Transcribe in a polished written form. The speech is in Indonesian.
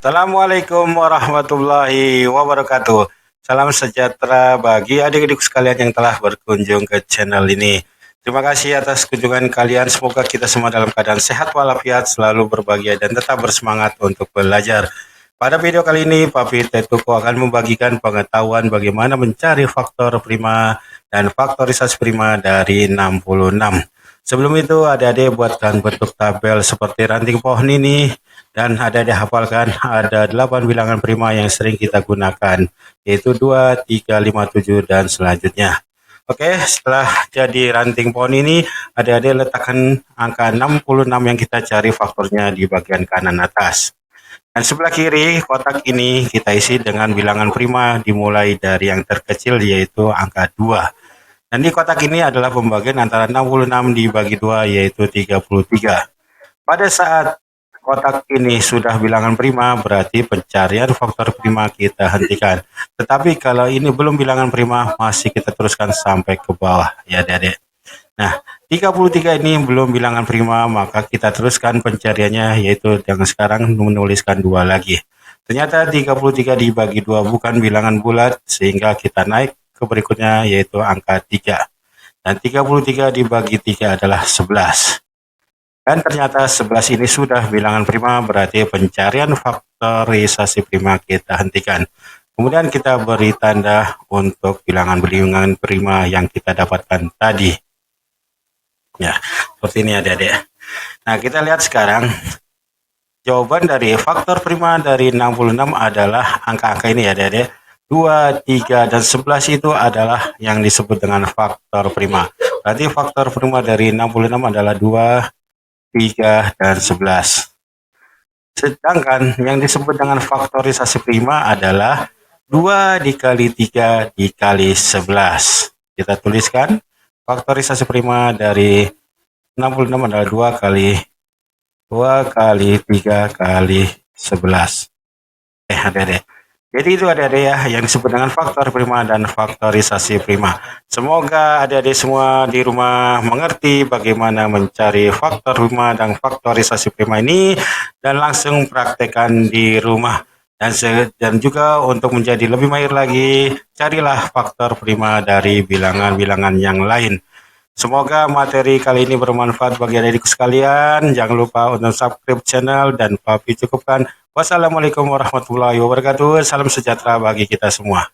Assalamualaikum warahmatullahi wabarakatuh. Salam sejahtera bagi adik-adik sekalian yang telah berkunjung ke channel ini. Terima kasih atas kunjungan kalian. Semoga kita semua dalam keadaan sehat walafiat, selalu berbahagia dan tetap bersemangat untuk belajar. Pada video kali ini, Papi Tetuko akan membagikan pengetahuan bagaimana mencari faktor prima dan faktorisasi prima dari 66. Sebelum itu, adik-adik buatkan bentuk tabel seperti ranting pohon ini. Dan ada dihafalkan ada 8 bilangan prima yang sering kita gunakan, yaitu 2, 3, 5, 7, dan selanjutnya. Oke, setelah jadi ranting pohon ini, adik-adik letakkan angka 66 yang kita cari faktornya di bagian kanan atas. Dan sebelah kiri kotak ini kita isi dengan bilangan prima dimulai dari yang terkecil yaitu angka 2. Dan di kotak ini adalah pembagian antara 66 dibagi 2 yaitu 33. Pada saat kotak ini sudah bilangan prima, berarti pencarian faktor prima kita hentikan. Tetapi kalau ini belum bilangan prima, masih kita teruskan sampai ke bawah, ya adik-adik. Nah, 33 ini belum bilangan prima, maka kita teruskan pencariannya, yaitu yang sekarang menuliskan 2 lagi. Ternyata 33 dibagi 2 bukan bilangan bulat, sehingga kita naik ke berikutnya, yaitu angka 3. Dan 33 dibagi 3 adalah 11. Dan ternyata 11 ini sudah bilangan prima, berarti pencarian faktorisasi prima kita hentikan. Kemudian kita beri tanda untuk bilangan-bilangan prima yang kita dapatkan tadi. Ya, seperti ini adik-adik. Nah, kita lihat sekarang. Jawaban dari faktor prima dari 66 adalah angka-angka ini ya adik-adik. 2, 3, dan 11 itu adalah yang disebut dengan faktor prima. Berarti faktor prima dari 66 adalah 2, 3, dan 11. Sedangkan yang disebut dengan faktorisasi prima adalah 2 dikali 3 dikali 11. Kita tuliskan faktorisasi prima dari 66 adalah 2 kali 3 kali 11. Adik-adik. Jadi itu adik-adik ya yang disebut dengan faktor prima dan faktorisasi prima. Semoga adik-adik semua di rumah mengerti bagaimana mencari faktor prima dan faktorisasi prima ini dan langsung praktekkan di rumah. Dan juga untuk menjadi lebih mahir lagi, carilah faktor prima dari bilangan-bilangan yang lain. Semoga materi kali ini bermanfaat bagi adik-adik sekalian. Jangan lupa untuk subscribe channel dan Papi cukupkan. Wassalamualaikum warahmatullahi wabarakatuh. Salam sejahtera bagi kita semua.